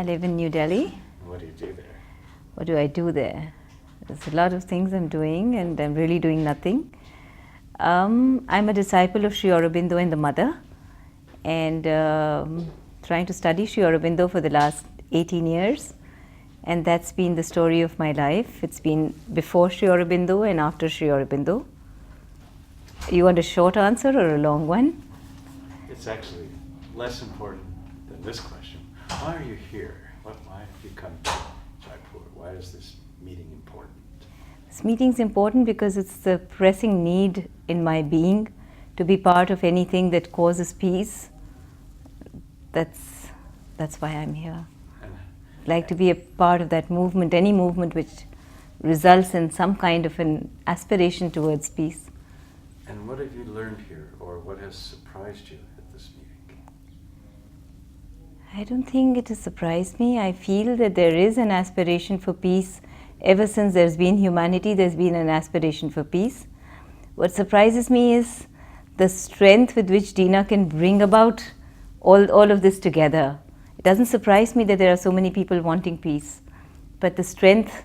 I live in New Delhi. What do you do there? What do I do there? There's a lot of things I'm doing, and I'm really doing nothing. I'm a disciple of Sri Aurobindo and the Mother, and trying to study Sri Aurobindo for the last 18 years. And that's been the story of my life. It's been before Sri Aurobindo and after Sri Aurobindo. You want a short answer or a long one? It's actually less important than this question. Why are you here? Why have you come to Jaipur? Why is this meeting important? This meeting is important because it's the pressing need in my being to be part of anything that causes peace. That's why I'm here. I'd like to be a part of that movement, any movement which results in some kind of an aspiration towards peace. And what have you learned here, or what has surprised you at this meeting? I don't think it has surprised me. I feel that there is an aspiration for peace. Ever since there's been humanity, there's been an aspiration for peace. What surprises me is the strength with which Dina can bring about all of this together. It doesn't surprise me that there are so many people wanting peace, but the strength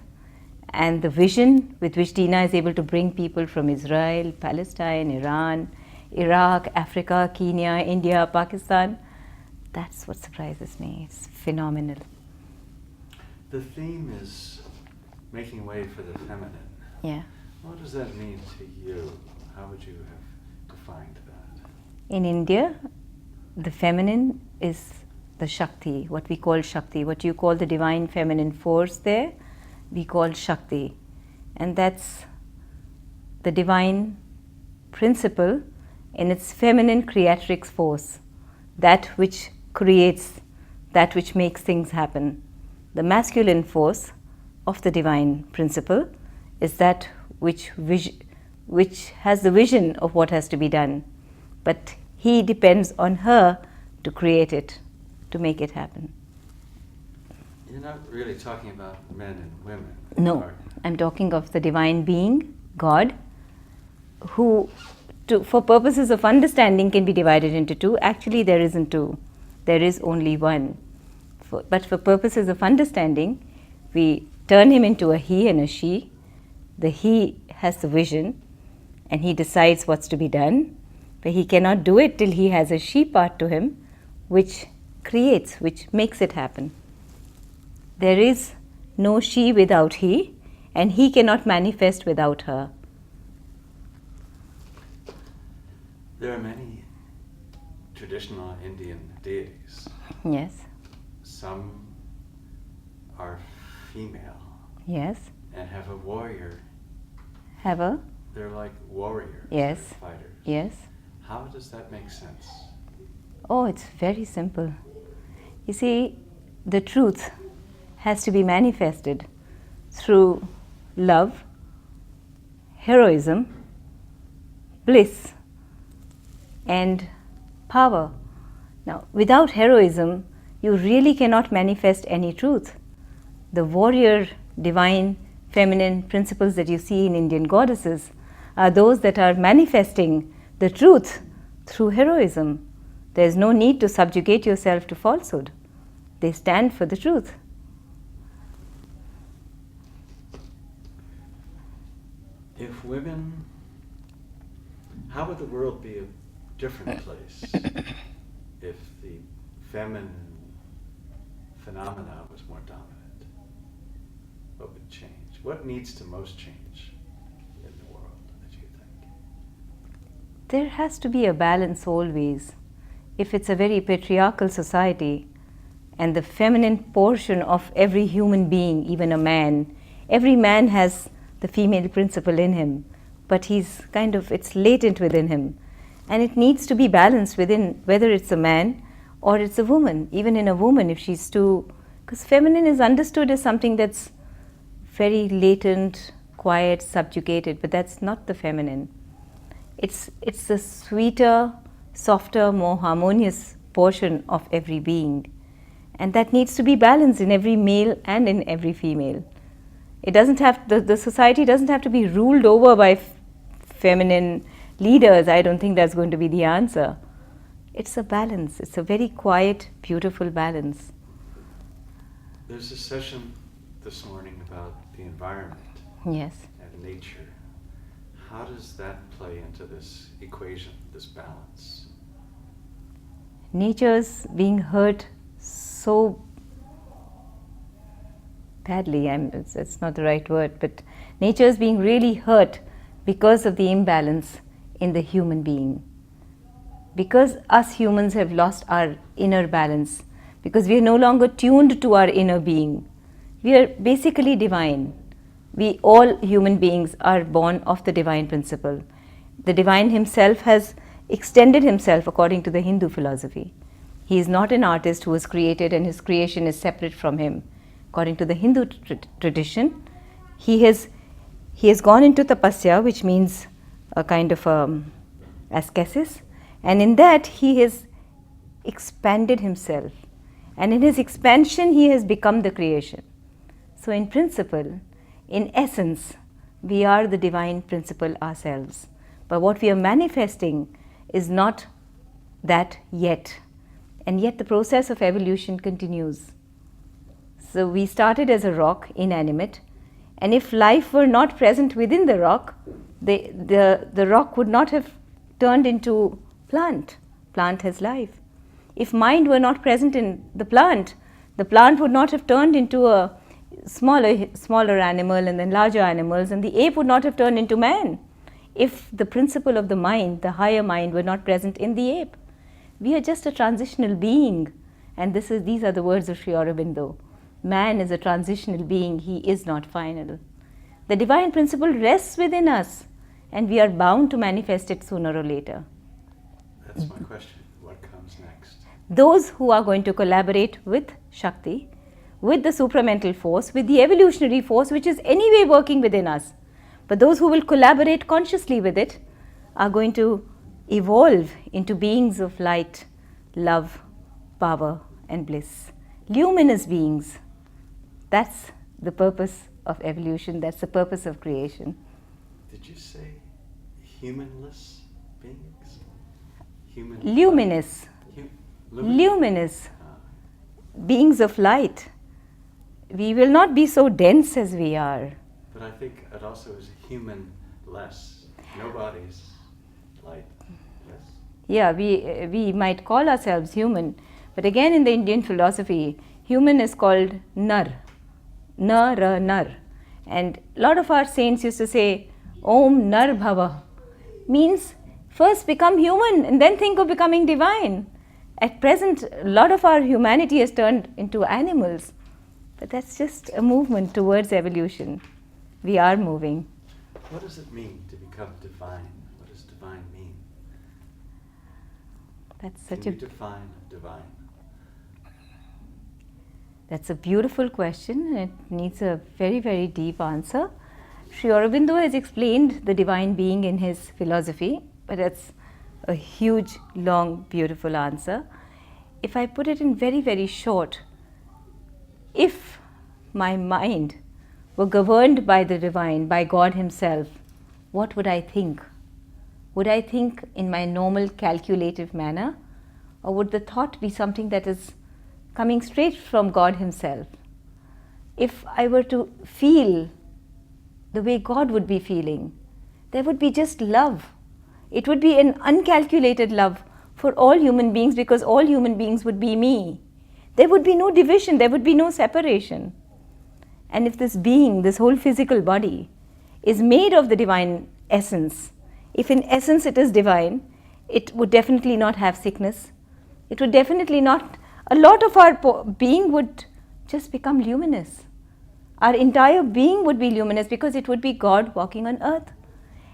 and the vision with which Dina is able to bring people from Israel, Palestine, Iran, Iraq, Africa, Kenya, India, Pakistan, that's what surprises me. It's phenomenal. The theme is making way for the feminine. Yeah. What does that mean to you? How would you have defined that? In India, the feminine is the Shakti, what we call Shakti, what you call the divine feminine force there, we call Shakti. And that's the divine principle in its feminine creatrix force, that which creates, that which makes things happen. The masculine force of the divine principle is that which has the vision of what has to be done, but he depends on her to create it, to make it happen. You're not really talking about men and women. No, I'm talking of the divine being, God, who, for purposes of understanding, can be divided into two. Actually, there isn't two. There is only one. But for purposes of understanding, we turn him into a he and a she. The he has the vision, and he decides what's to be done. But he cannot do it till he has a she part to him, which creates, which makes it happen. There is no she without he, and he cannot manifest without her. There are many traditional Indian deities. Yes. Some are female. Yes. And have a warrior. Have a? They're like warriors. Yes. They're fighters. Yes. How does that make sense? Oh, it's very simple. You see, the truth has to be manifested through love, heroism, bliss, and power. Now, without heroism, you really cannot manifest any truth. The warrior, divine, feminine principles that you see in Indian goddesses are those that are manifesting the truth through heroism. There is no need to subjugate yourself to falsehood. They stand for the truth. If women, how would the world be a different place if the feminine phenomena was more dominant? What would change? What needs to most change in the world, that you think? There has to be a balance always. If it's a very patriarchal society, and the feminine portion of every human being, even a man, every man has the female principle in him, but it's latent within him. And it needs to be balanced within, whether it's a man or it's a woman. Even in a woman, if she's too, because feminine is understood as something that's very latent, quiet, subjugated, but that's not the feminine. It's the sweeter, softer, more harmonious portion of every being. And that needs to be balanced in every male and in every female. It doesn't have, the society doesn't have to be ruled over by feminine leaders. I don't think that's going to be the answer. It's a balance. It's a very quiet, beautiful balance. There's a session this morning about the environment Yes. and nature. How does that play into this equation, this balance? Nature's being hurt so badly, it's not the right word, but nature is being really hurt because of the imbalance in the human being. Because us humans have lost our inner balance, because we are no longer tuned to our inner being. We are basically divine. We all human beings are born of the divine principle. The divine himself has extended himself according to the Hindu philosophy. He is not an artist who was created and his creation is separate from him. According to the Hindu tradition, he has gone into tapasya, which means a kind of ascesis, and in that he has expanded himself, and in his expansion he has become the creation. So in principle, in essence, we are the divine principle ourselves, but what we are manifesting is not that yet, and yet the process of evolution continues. So we started as a rock, inanimate, and if life were not present within the rock, the rock would not have turned into plant. Plant has life. If mind were not present in the plant would not have turned into a smaller animal and then larger animals, and the ape would not have turned into man. If the principle of the mind, the higher mind, were not present in the ape. We are just a transitional being, and these are the words of Sri Aurobindo. Man is a transitional being, he is not final. The divine principle rests within us, and we are bound to manifest it sooner or later. That's my question. What comes next? Those who are going to collaborate with Shakti, with the supramental force, with the evolutionary force which is anyway working within us, but those who will collaborate consciously with it are going to evolve into beings of light, love, power and bliss. Luminous beings. That's the purpose of evolution, that's the purpose of creation. Did you say humanless beings? Luminous. Luminous. Beings of light. We will not be so dense as we are. But I think it also is human-less. No bodies, light, yes? Yeah, we might call ourselves human, but again in the Indian philosophy, human is called nar. Nar, nar. And a lot of our saints used to say, Om Nar Bhava, means first become human and then think of becoming divine. At present, a lot of our humanity has turned into animals, but that's just a movement towards evolution. We are moving. What does it mean to become divine? What does divine mean? Can you define divine? That's a beautiful question. It needs a very, very deep answer. Sri Aurobindo has explained the divine being in his philosophy, but that's a huge, long, beautiful answer. If I put it in very, very short, if my mind were governed by the divine, by God himself, what would I think? Would I think in my normal calculative manner, or would the thought be something that is coming straight from God himself? If I were to feel the way God would be feeling, there would be just love. It would be an uncalculated love for all human beings, because all human beings would be me. There would be no division, there would be no separation. And if this being, this whole physical body, is made of the divine essence, if in essence it is divine, it would definitely not have sickness. It would definitely not, a lot of our being would just become luminous. Our entire being would be luminous because it would be God walking on earth.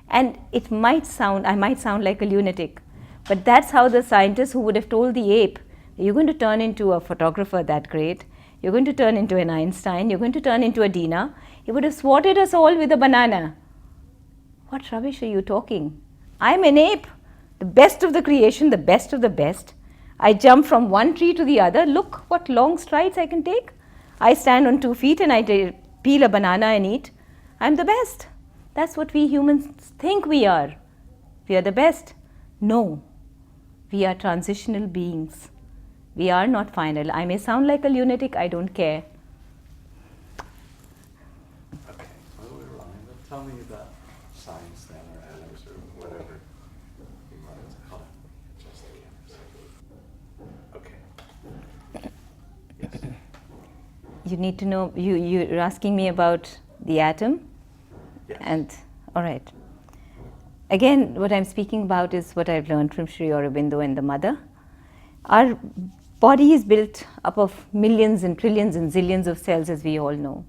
And I might sound like a lunatic, but that's how the scientists who would have told the ape, you're going to turn into a photographer that great, you're going to turn into an Einstein, you're going to turn into a Dina, he would have swatted us all with a banana. What rubbish are you talking? I'm an ape, the best of the creation, the best of the best. I jump from one tree to the other. Look what long strides I can take. I stand on 2 feet and I peel a banana and eat. I'm the best. That's what we humans think we are. We are the best. No, we are transitional beings. We are not final. I may sound like a lunatic, I don't care. tell me about science then, or atoms, or whatever you wanted to. Hold on. Just the okay. Yes. You need to know, you're asking me about the atom? Yes. And, all right. Again, what I'm speaking about is what I've learned from Sri Aurobindo and the Mother. Our body is built up of millions and trillions and zillions of cells, as we all know.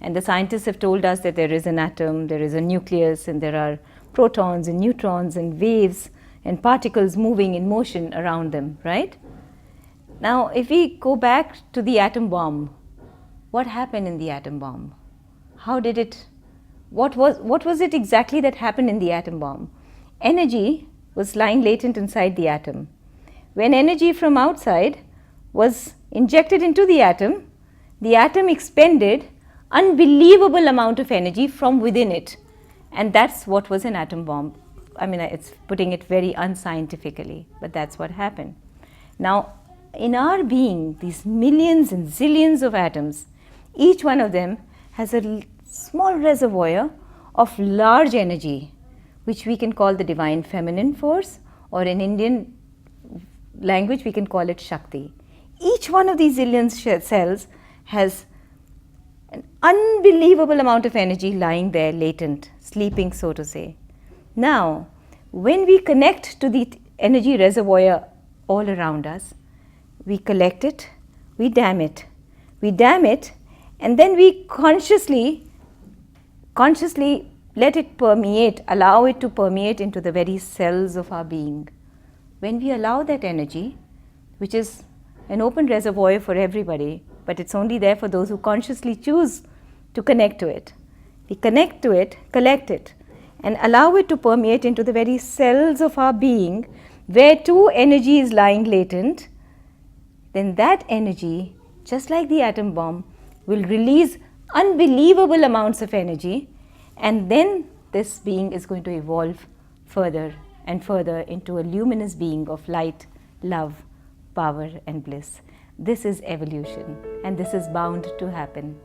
And the scientists have told us that there is an atom, there is a nucleus, and there are protons and neutrons and waves and particles moving in motion around them, right? Now, if we go back to the atom bomb, what happened in the atom bomb? How did it, what was it exactly that happened in the atom bomb? Energy was lying latent inside the atom. When energy from outside was injected into the atom expended unbelievable amount of energy from within it. And that's what was an atom bomb. I mean, it's putting it very unscientifically, but that's what happened. Now, in our being, these millions and zillions of atoms, each one of them has a small reservoir of large energy, which we can call the divine feminine force, or in Indian language we can call it Shakti. Each one of these zillion cells has an unbelievable amount of energy lying there latent, sleeping, so to say. Now, when we connect to the energy reservoir all around us, we collect it, we dam it, and then we consciously let it permeate, allow it to permeate into the very cells of our being. When we allow that energy, which is an open reservoir for everybody, but it's only there for those who consciously choose to connect to it. We connect to it, collect it, and allow it to permeate into the very cells of our being, where too energy is lying latent. Then that energy, just like the atom bomb, will release unbelievable amounts of energy, and then this being is going to evolve further and further into a luminous being of light, love, power and bliss. This is evolution, and this is bound to happen.